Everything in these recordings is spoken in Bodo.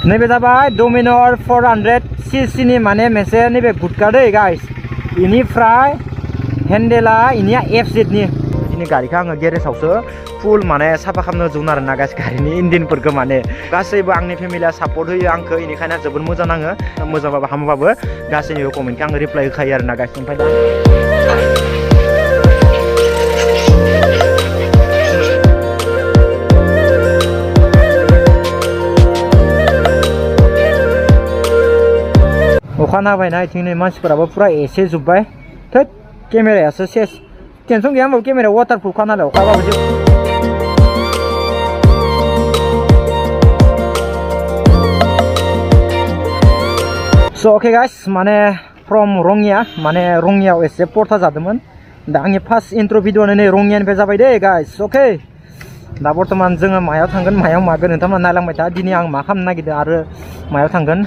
नैबे जाबाय डमिनर 400cc नि माने मोनसे नैबे गुटका दै गाइस इनिफ्राय हेन्डेला इनिया FZ नि दिनै गारिखौ आङो गेरेजावसो फुल माने साफा खालामनो जों आरोना गाइस गारिनि इन्जिनफोरखौ माने गासैबो आंनि फेमिलिया सापर्ट होयो आंखौ इनिखायनो जोबोद मोजां नाङो मोजांबाबो हामाबाबो गासैनिबो कमेन्टखौ आङो रिप्लाय होखायो आरोना गाइस ओमफ्राय दा अखा नाबायना इथिंनि मानसिफोराबो पुरा एसे जोब्बाय थोद केमेरायासो सेस टेनसन गैया होमबाबो केमेराया वाटारप्रुफ खा नालाय अखाबाबो स' अके गाइस माने फ्रम रङिया माने रङियाव एसे पर्था जादोंमोन दा आंनि फार्स्ट इन्ट्र' भिडिअ'आनो नै रङियानिफ्राय जाबाय दे गाइस अके दा बर्थमान जोङो मायाव थांगोन मायाव मागोन नोंथांमोना नायलांबाय था दिनै आं मा खालामनो नागिरदों आरो मायाव थांगोन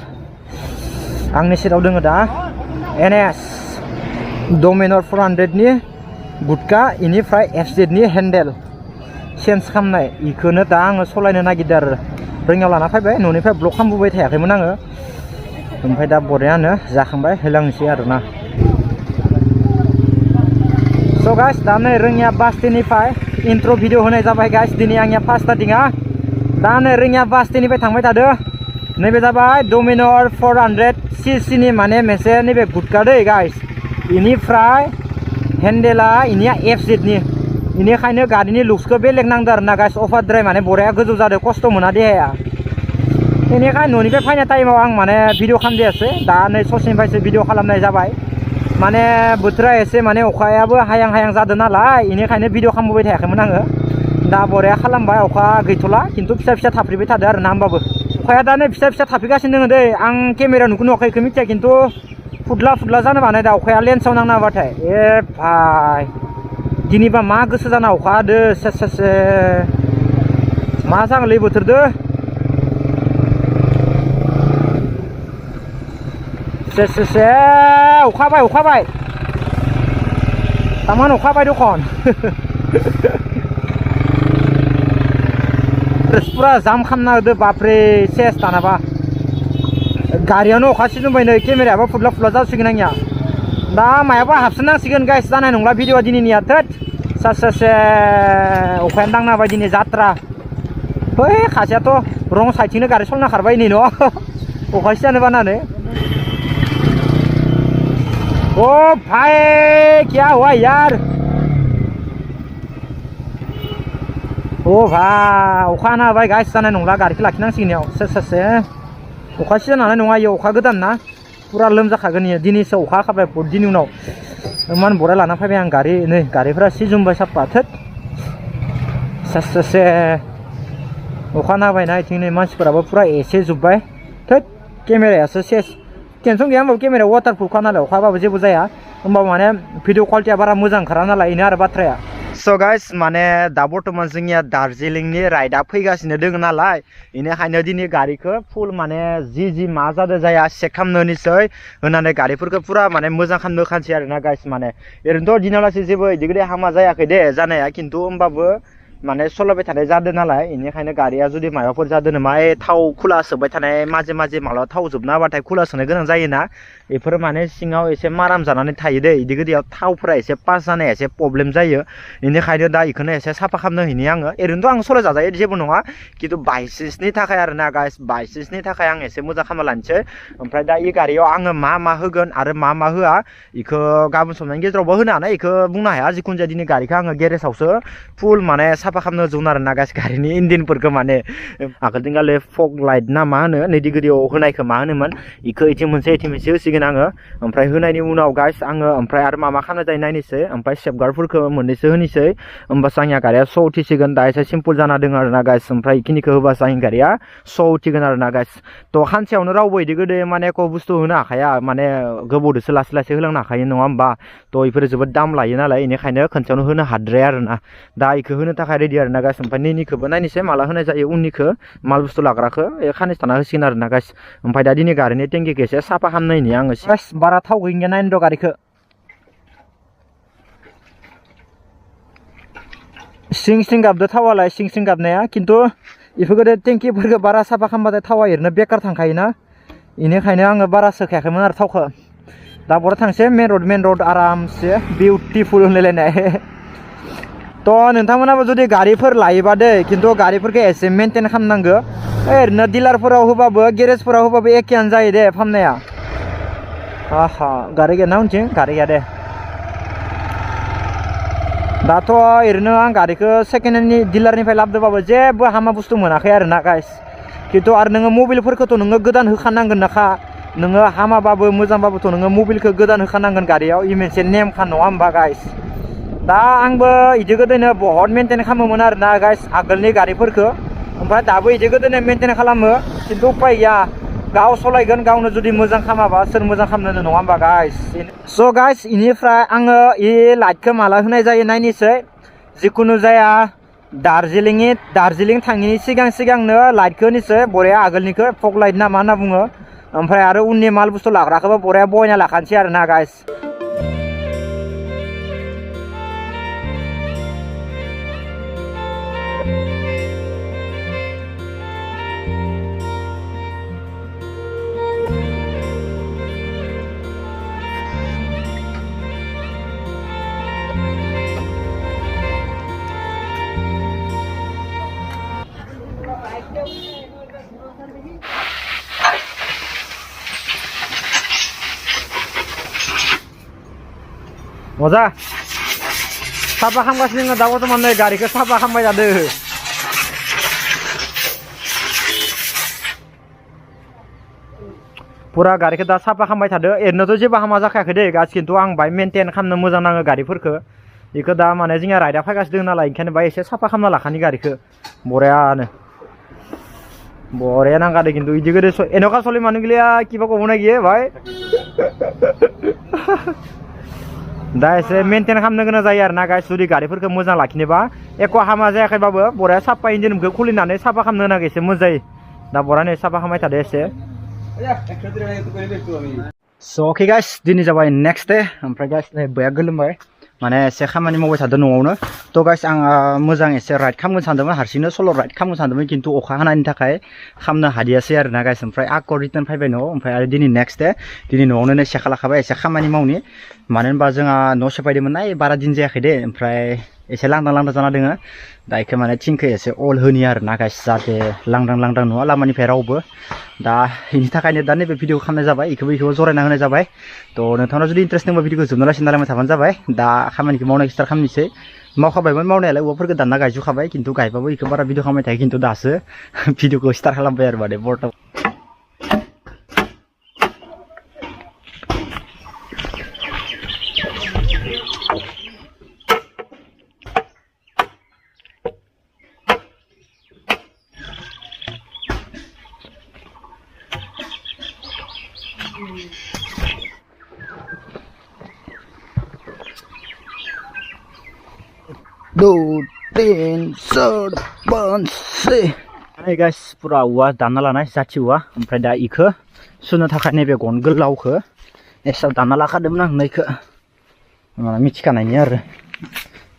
आंनि सेराव दोङो दा NS डमिनर 400 नि गुटका इनिफ्राय FZ नि हेन्डेल चेन्ज खालामनाय इखौनो दा आङो सलायनो नागिरदों आरो रोङियाव लाना फैबाय न'निफ्राय ब्लग खालामबोबाय थायाखैमोन आङो ओमफ्राय दा बरियानो जाखांबाय होलांनोसै आरोना स' गाइस दा नै रोङिया बास स्टेन्डनिफ्राय इन्ट्र' भिडिअ होनाय जाबाय गाइस दिनै आंनिया फार्स्ट स्टार्टिंआ दा नै रोङिया बास स्टेन्डनिफ्राय थांबाय थादो नैबे जाबाय डमिनर 400cc नि माने मोनसे नैबे गुटका दै गाइस इनिफ्राय हेन्डेला इनिया FZ नि इनिखायनो गारिनि लुक्सखौ बेलेग नांदो आरोना गाइस अफारद्राय माने बरिया गोजौ जादों खस्थ' मोना देहाया बेनिखायनो न'निफ्राय फैनाय टाइमाव आं माने भिडिअ खालामदियासै दा नै ससेनिफ्रायसो भिडिअ खालामनाय जाबाय माने बोथोरा एसे माने अखायाबो हायां हायां जादों नालाय इनिखायनो भिडिअ खालामबोबाय थायाखैमोन आङो दा बरिया खालामबाय अखा गैथ'ला खिन्थु फिसा फिसा थाफ्रिबाय थादों आरोना होमबाबो अखाया दा नै फिसा फिसा थाफैगासिनो दङ दै आं केमेरा नुखौ नुवाखै इखौ मिथिया खिन्थु फुदला फुदला जानो बानाय दा अखाया लेन्सआव नांना होबाथाय ए भाइ दिनैबा मा गोसो जाना अखा हादो से मा जागोनलै बोथोरदो से अखा हाबाय तामान अखा हाबाय दखन पुरा जाम खालामना होदो बापरे सेस दानाबा गारियानो अखा सिजोबबाय नै केमेरायाबो फुदला फुदला जासिगोन आंनिया दा मायाबा हाबसोनांसिगोन गाइस जानाय नंला भिडिअआ दिनैनिया थोद से अखायानो दांना होबाय दिनै जात्रा है खासेयाथ' रं साइडथिंनो गारि सलना खारबाय नै न' अखा सिजानो बानानै ओ भाई क्या हुआ यार ओ भाई अखा हाना होबाय गाइस जानाय नंला गारिखौ लाखिनांसिगोन इयाव से अखा सिजानो हानाय नङा इयाव अखा गोदान ना पुरा लोमजाखागोन इयो दिनैसो अखा हाखाबाय बहुत दिननि उनाव इमान बरिया लाना फैबाय आं गारि नै गारिफोरा सिजोबबाय साफा थोद से अखा नाबायना इथिंनि मानसिफोराबो पुरा एसे जोब्बाय थोद केमेरायासो सेस टेनसन गैया होमबाबो केमेराया वाटारप्रुफ खा नालाय अखाबाबो जेबो जाया होमबाबो माने भिडिअ क्वालिटिया बारा मोजां ओंखारा नालाय इनो आरो बाथ्राया स' गाइस माने दा बर्थमान जोंनिया दार्जिलिंनि राइडआ फैगासिनो दङ नालाय इनिखायनो दिनै गारिखौ फुल माने जि मा जादों जाया चेक खालामनोसै होनानै गारिफोरखौ पुरा माने मोजां खालामनो खानसै आरोना गाइस माने ओरैनोथ' दिनावलासि जेबो इदिगोदे हामा जायाखै दे जानाया खिन्थु होमबाबो माने सलायबाय थानाय जादों नालाय इनिखायनो गारिया जुदि माबाफोर जादों नामा थाव खुला सोबाय थानाय माजे मालाबा थाव जोबना होबाथाय खुला सोनो गोनां जायोना बेफोर माने सिङाव एसे माराम जानानै थायो दे इदि गोदैयाव थावफोरा एसे पास जानाया एसे प्रब्लेम जायो इनिखायनो दा इखौनो एसे साफा खालामनो हैनि आङो ओरैनोथ' आं सलाय जाजायो जेबो नङा खिन्थु बायसेन्सनि थाखाय आरोना गाइस बायसेन्सनि थाखाय आं एसे मोजां खालामना लानोसै ओमफ्राय दा इ गारियाव आङो मा होगोन आरो मा होआ इखौ गाबोन समनि गेजेरावबो होनो हानाय इखौ बुंनो हाया जिखुनु जाया दिनै गारिखौ आङो गेरेजावसो फुल माने साफा खालामनो जों आरोना गाइस गारिनि इन्जिनफोरखौ माने आगोलथिं गाले फग लाइट ना मा होनो नैदि गोदैयाव होनायखौ मा होनोमोन इखौ इथिं मोनसे होसिगोन आङो ओमफ्राय होनायनि उनाव गाइस आङो ओमफ्राय आरो मा खालामनाय जायो नायनोसै ओमफ्राय सेफगार्डफोरखौ मोननैसो होनोसै होमबासो आंनिया गारिया स' उथिसिगोन दा एसे सिम्पोल जाना दङ आरोना गाइस ओमफ्राय इखिनिखौ होबासो आंनि गारिया स' उथिगोन आरोना गाइस थ' सानसेयावनो रावबो इदि गोदो माने एख' बुस्थु होनो हाखाया माने गोबावदोसो लासै होलांनो हाखायो नङा होमबा थ' इफोरो जोबोद दाम लायो नालाय इनिखायनो खनसेयावनो होनो हाद्राया आरोना दा इखौ होनो थाखाय रेडि आरोना गाइस ओमफ्राय नैनिखौबो नायनोसै माला होनाय जायो उननिखौ माल बुस्थु लाग्राखौ खाननैसो थाना होसिगोन आरोना गाइस ओमफ्राय दा दिनै गारिनि टेंकिखौ एसे साफा खालामनायनि आङो गाइस बारा थाव गैया नायनो र' गारिखौ सिं गाबदो थावालाय सिं गाबनाया खिन्थु इफोरखौ टेंकिफोरखौ बारा साफा खालामबाथाय थावा ओरैनो बेकार थांखायोना बेनिखायनो आङो बारा सोखायाखैमोन आरो थावखौ दा बरा थांसै मेन रड आरामसे बिउटिफुल होनलायनाय तो नोंथांमोनाबो जुदि गारिफोर लायोबा दे खिन्थु गारिफोरखौ एसे मेनटेन खालामनांगौ ओरैनो डिलारफोराव होबाबो गेरेजफोराव होबाबो एखेयानो जायो दे फाहामनाया आहा गारि गैया ना उनथिं गारि गैया दे दाथ' ओरैनो आं गारिखौ सेकेन्ड हेन्डनि डिलारनिफ्राय लाबोदोंबाबो जेबो हामा बुस्थु मोनाखै आरो ना गाइस खिन्थु आरो नोङो मबाइलफोरखौथ' नोङो गोदान होखानांगोन नाखा नोङो हामाबाबो मोजांबाबोथ' नोङो मबाइलखौ गोदान होखानांगोन गारियाव इ मोनसे नेमखा नङा होमबा गाइस दा आंबो इदि गोदोनो बहुत मेनटेन खालामोमोन आरो ना गाइस आगोलनि गारिफोरखौ ओमफ्राय दाबो इदि गोदोनो मेनटेन खालामो खिन्थु उपाय गैया गाव सलायगोन गावनो जुदि मोजां खालामाबा सोर मोजां खालामनो नङा होमबा गाइस स' गाइस इनिफ्राय आङो इ लाइटखौ माला होनाय जायो नायनोसै जिखुनु जाया दार्जिलिं थाङिनि सिगांनो लाइटखौ होनोसै बरिया आगोलनिखौ फग लाइट ना मा होनना बुङो ओमफ्राय आरो उननि माल बुस्थु लाग्राखौबो बरिया बयना लाखानोसै आरो ना गाइस मजा साफा खालामगासिनो दा बर्थमान नै गारिखौ साफा खालामबाय थादों पुरा गारिखौ दा साफा खालामबाय थादों ओरैनोथ' जेबो हामा जाखायाखै दे गास खिन्थु आं बाय मेनटेन खालामनो मोजां नाङो गारिफोरखौ बेखौ दा माने जोंहा राइडआ फैगासिनो दं नालाय ओंखायनो बाय एसे साफा खालामना लाखानि गारिखौ बरिया नांगादो खिन्थु इदि गोदो एनका सलि मानु गैया किबा कबनाय गैया भाई दा एसे मेनटेन खालामनो गोनां जायो आरो ना गाइस जुदि गारिफोरखौ मोजां लाखिनोबा एख' हामा जायाखैबाबो बरिया साफा इन्जिनखौ खुलिनानै साफा खालामनो होनांगौ एसे मोजां जायो दा बरिया नै साफा खालामबाय थादो एसे स' अके गाइस दिनै जाबाय नेक्स्ट डे ओमफ्राय गाइस नै बया गोलोमबाय माने एसे खामानि मावबाय थादों न'आवनो थ' गाइस आं मोजां एसे राइड खालामनो सानदोंमोन हारसिंनो सल' राइड खालामनो सानदोंमोन खिन्थु अखा हानायनि थाखाय खालामनो हादियासै आरो ना गाइस ओमफ्राय आक' रिटार्न फैबाय न'आव ओमफ्राय आरो दिनै नेक्स्ट डे दिनै न'आवनो सेखा लाखाबाय एसे खामानि मावनि मानो होनबा जोंहा न' सेफायदोंमोन ना बारा दिन जायाखै दे ओमफ्राय एसे लांदां जाना दोङो दा इखौ माने थिंखौ एसे अल होनि आरो ना गाइस जाहाथे लांदां नुवा लामानिफ्राय रावबो दा बेनि थाखायनो दा नैबे भिडिअ खालामनाय जाबाय इखौबो जरायना होनाय जाबाय थ' नोंथांनाव जुदि इन्ट्रेस्ट दंबा भिडिअखौ जोबना लासिनो नायलांबाय थाबानो जाबाय दा खामानिखौ मावनायखौ स्टार्ट खालामनोसै मावखाबायमोन मावनायालाय औवाफोरखौ दानना गायजोबखाबाय खिन्थु गायबाबो इखौ बारा भिडिअ खालामबाय थायो खिन्थु दासो भिडिअखौ स्टार्ट खालामबाय आरो माने बर्तमान दो तीन चार पाँच छः गाइस पुरा औवा दानना लानाय जाथि औवा ओमफ्राय दा इखौ सुनो थाखाय नैबे गन गोलावखौ एसाव दानना लाखादोंमोन आं नैखौ माने मिथिखानायनि आरो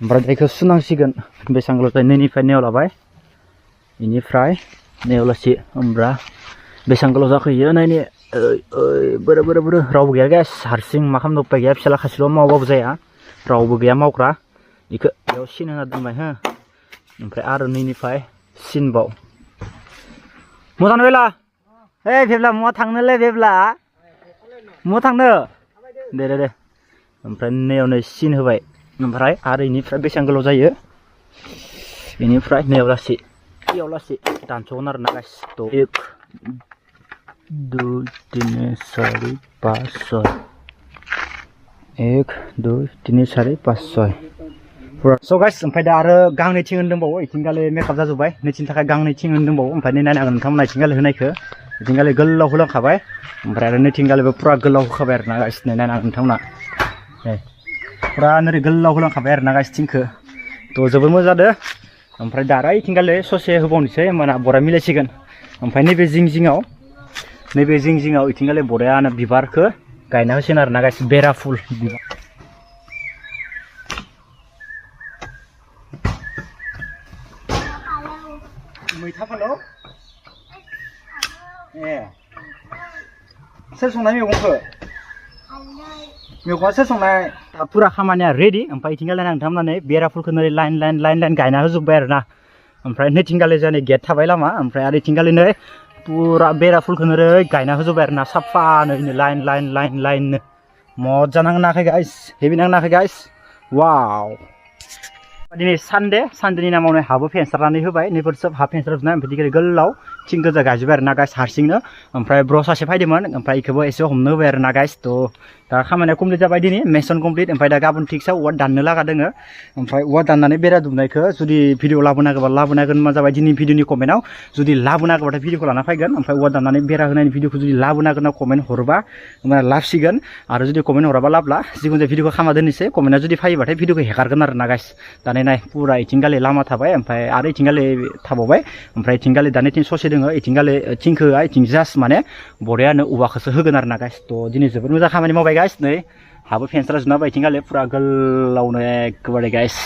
ओमफ्राय दा इखौ सुनांसिगोन बेसेबां गोलाव जायो नैनिफ्राय नेयाव लाबाय बेनिफ्राय नेयाव लासि ओमफ्राय बेसेबां गोलाव जाखोयो नायनो बोरो रावबो गैया गाइस हारसिं मा खालामनो उपाय गैया फिसाला खासेल' मावबाबो जाया रावबो गैया मावग्रा इखौ बेयाव सिन होना दोनबाय हो ओमफ्राय आरो नैनिफ्राय सिनबाव मोजां बेला हे फेब्ला महा थांनोलै फेब्ला महा थांनो दे ओमफ्राय नैयाव नै सिन होबाय ओमफ्राय आरो इनिफ्राय बेसेबां गोलाव जायो बेनिफ्राय नैयाव लासि इयाव लासि दानस'गोन आरो ना गाइस थ' 1 2 3 4 5 6 1 2 3 4 5 6 स' गाइस ओमफ्राय दा आरो गांनै थिं होनदोंबावो इथिंगाले मेकआप जाजोब्बाय नैथिनि थाखाय गांनै थिं होनदोंबावो ओमफ्राय नायनो हागोन नोंथांमोना इथिंगाले होनायखौ इथिंगाले गोलाव होलांखाबाय ओमफ्राय आरो नैथिंगालेबो पुरा गोलाव होखाबाय आरो ना गाइस नायनो हागोन नोंथांमोना पुरा नोरै गोलाव होलांखाबाय आरो ना गाइस थिंखौ थ' जोबोर मोजां जादों ओमफ्राय दा आरो इथिंगाले ससे होबावनोसै होमबाना बरा मिलायसिगोन ओमफ्राय नैबे जिं जिङाव इथिंगाले बरायानो बिबारखौ गायना होसिगोन आरो ना गाइस बेरा फुल बिबार मैथा फालो सोर संनाय मैगंखौ मैगङा सोर संनाय दा फुरा खामानिया रेडि ओमफ्राय इथिंगाले नोंथांमोननानै बेराफोरखौ नै लाइन गायना होजोब्बाय आरो ना ओमफ्राय नैथिंगाले जाने गेट थाबाय लामा ओमफ्राय आरो इथिंगाले नै फुरा बेराफोरखौ नै गायना होजोब्बाय आरो ना साफानो लाइन मजा नाङाखै गाइस हेभि नाङाखै गाइस वाव दिनै सानदेनि नामावनो हाबो फेनसारनानै होबाय नैफोर सब हा फेनसारजोबनाय ओमफ्राय दिनै गोलाव थिं गोजा गायजोब्बाय आरो ना गाइस हारसिंनो ओमफ्राय ब्र सासे फैदोंमोन ओमफ्राय इखौबो एसे हमनो होबाय आरो ना गाइस थ' दा खामानिया कमप्लिट जाबाय दिनै मेसन कमप्लिट ओमफ्राय दा गाबोन थिगसा औवा दाननो लागा दोङो ओमफ्राय औवा दाननानै बेरा दुमनायखौ जुदि भिडिअ लाबोनांगौबा लाबोनांगोन मा जाबाय दिनै भिडिअनि कमेन्टआव जुदि लाबोनांगौबाथाय भिडिअखौ लाना फैगोन ओमफ्राय औवा दाननानै बेरा होनायनि भिडिअखौ जुदि लाबोनांगोन कमेन्ट हरबा होमबा लाबसिगोन आरो जुदि कमेन्ट हराबा लाबला जिखुनु जाया भिडिअखौ खामा दोननोसै कमेन्टआ जुदि फैयोबाथाय भिडिअखौ हेगारगोन आरो ना गाइस दानै नाय पुरा इथिंगाले लामा थाबाय ओमफ्राय आरो इथिंगाले थाबावबाय ओमफ्राय इथिंगाले दानि थिं ससे दोङो इथिंगाले थिंखौ इथिं जास्ट माने बरियानो औवाखौसो होगोन आरो ना गाइस थ' दिनै जोबोद मोजां खामानि मावबाय गाइस नै हाबो फेनस्रा जुबना बायथिंगाले पुरा गोलावनो एकेबारे गाइस